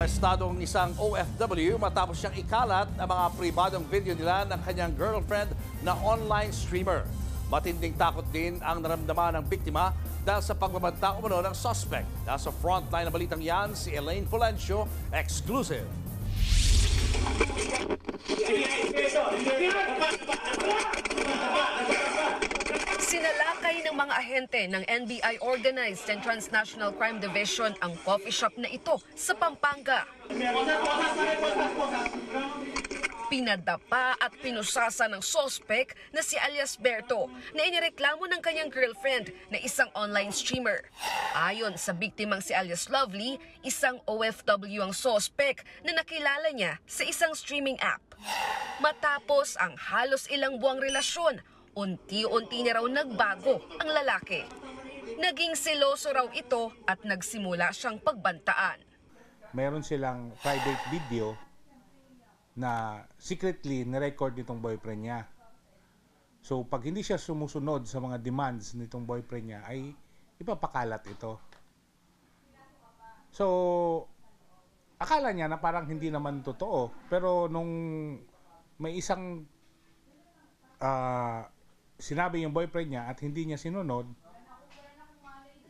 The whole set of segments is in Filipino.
Arestado ang isang OFW matapos siyang ikalat ang mga pribadong video nila ng kanyang girlfriend na online streamer. Matinding takot din ang naramdaman ng biktima dahil sa pagbabanta umano ng suspect. Nasa frontline na balitang yan si Elaine Fulencio, exclusive. Sinalakay ng mga ahente ng NBI Organized and Transnational Crime Division ang coffee shop na ito sa Pampanga. Pinadapa at pinusasa ng sospek na si alias Berto na inireklamo ng kanyang girlfriend na isang online streamer. Ayon sa biktimang si alias Lovely, isang OFW ang sospek na nakilala niya sa isang streaming app. Matapos ang halos ilang buwang relasyon, unti-unti na raw nagbago ang lalaki. Naging seloso raw ito at nagsimula siyang pagbantaan. Meron silang private video na secretly nirecord nitong boyfriend niya. So pag hindi siya sumusunod sa mga demands nitong boyfriend niya ay ipapakalat ito. So akala niya na parang hindi naman totoo, pero nung may isang sinabi yung boyfriend niya at hindi niya sinunod,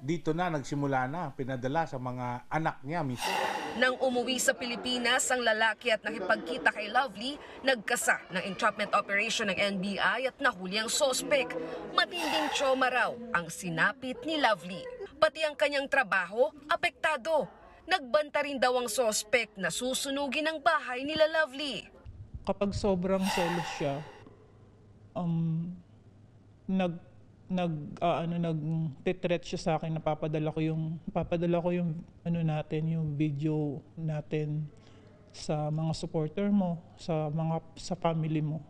dito na nagsimula na pinadala sa mga anak niya mismo. Nang umuwi sa Pilipinas ang lalaki at nakipagkita kay Lovely, nagkasa ng entrapment operation ng NBI at nahuli ang sospek. Matinding trauma raw ang sinapit ni Lovely. Pati ang kanyang trabaho, apektado. Nagbanta rin daw ang sospek na susunugin ang bahay nila Lovely. Kapag sobrang selos siya, nag-threat siya sa akin, napapadala ko yung yung video natin sa mga supporter mo, sa family mo.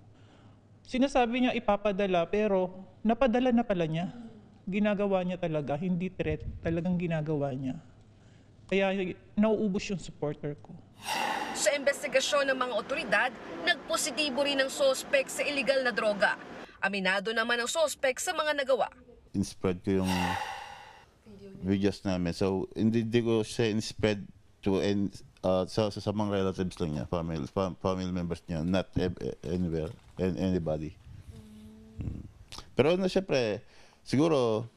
Sinasabi niya ipapadala pero napadala na pala niya. Ginagawa niya talaga, hindi threat, talagang ginagawa niya. Kaya nauubos yung supporter ko. Sa investigasyon ng mga otoridad, nagpositibo rin ang sospek sa illegal na droga. Aminado naman ang sospek sa mga nagawa. In-spread ko yung videos namin. So, hindi ko siya in-spread to sa mga relatives lang niya, family members niya, not anywhere, anybody. Pero syempre, siguro,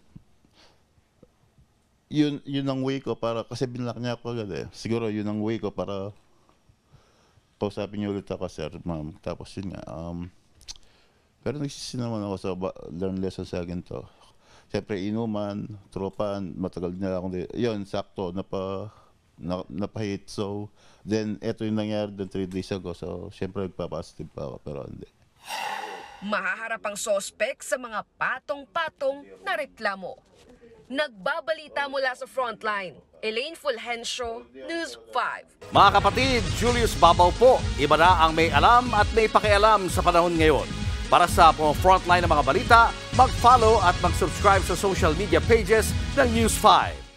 yun ang way ko para, kasi binlock niya ako agad eh. Siguro yun ang way ko para pausapin niyo ulit ako, sir, ma'am. Tapos yun nga, pero nagsisi naman ako sa learn lesson sa akin to. Siyempre, inuman, tropan, matagal na akong yun, sakto, napahit. So, then, eto yung nangyari din 3 days ago. So, siyempre, nagpa-positive pa ako, pero hindi. Mahaharap ang sospek sa mga patong-patong na reklamo. Nagbabalita mula sa frontline. Elaine Fulgencio, News 5. Mga kapatid, Julius Babaw po. Iba na ang may alam at may pakialam sa panahon ngayon. Para sa frontline ng mga balita, mag-follow at mag-subscribe sa social media pages ng News 5.